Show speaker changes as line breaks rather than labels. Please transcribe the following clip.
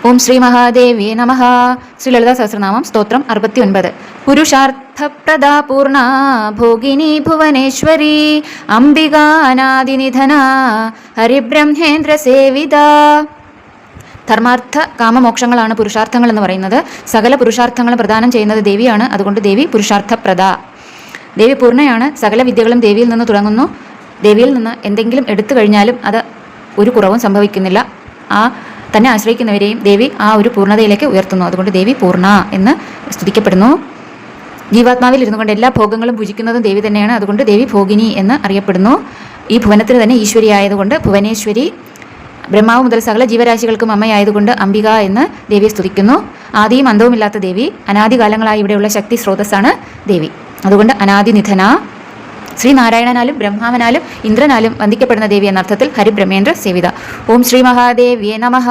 ഓം ശ്രീ മഹാദേവ്യേ നമഃ. ശ്രീ ലളിതാ സഹസ്രനാമം സ്തോത്രം 69. പുരുഷാർത്ഥപ്രദാ പൂർണ ഭോഗിനി ഭുവനേശ്വരി അംബിക അനാദിനിധന ഹരിബ്രഹ്മേന്ദ്ര സേവിത. ധർമാർത്ഥ കാമമോക്ഷങ്ങളാണ് പുരുഷാർത്ഥങ്ങൾ എന്ന് പറയുന്നത്. സകല പുരുഷാർത്ഥങ്ങളും പ്രദാനം ചെയ്യുന്നത് ദേവിയാണ്. അതുകൊണ്ട് ദേവി പുരുഷാർത്ഥപ്രദ. ദേവി പൂർണ്ണയാണ്. സകല വിദ്യകളും ദേവിയിൽ നിന്ന് തുടങ്ങുന്നു. ദേവിയിൽ നിന്ന് എന്തെങ്കിലും എടുത്തു കഴിഞ്ഞാലും അത് ഒരു കുറവും സംഭവിക്കുന്നില്ല. തന്നെ ആശ്രയിക്കുന്നവരെയും ദേവി ആ ഒരു പൂർണ്ണതയിലേക്ക് ഉയർത്തുന്നു. അതുകൊണ്ട് ദേവി പൂർണ്ണ എന്ന് സ്തുതിക്കപ്പെടുന്നു. ജീവാത്മാവിൽ ഇരുന്നു കൊണ്ട് എല്ലാ ഭോഗങ്ങളും പൂജിക്കുന്നതും ദേവി തന്നെയാണ്. അതുകൊണ്ട് ദേവി ഭോഗിനി എന്ന് അറിയപ്പെടുന്നു. ഈ ഭുവനത്തിന് തന്നെ ഈശ്വരി ആയതുകൊണ്ട് ഭുവനേശ്വരി. ബ്രഹ്മാവ് മുതൽ സകല ജീവരാശികൾക്കും അമ്മയായതുകൊണ്ട് അംബിക എന്ന് ദേവിയെ സ്തുതിക്കുന്നു. ആദിയും അന്തവുമില്ലാത്ത ദേവി. അനാദികാലങ്ങളായി ഇവിടെയുള്ള ശക്തി സ്രോതസ്സാണ് ദേവി. അതുകൊണ്ട് അനാദിനിധന. ശ്രീനാരായണനാലും ബ്രഹ്മാവനാലും ഇന്ദ്രനാലും വന്ദിക്കപ്പെടുന്ന ദേവി എന്ന അർത്ഥത്തിൽ ഹരിബ്രഹ്മേന്ദ്ര സേവിത. ഓം ശ്രീ മഹാദേവ്യേ നമഃ.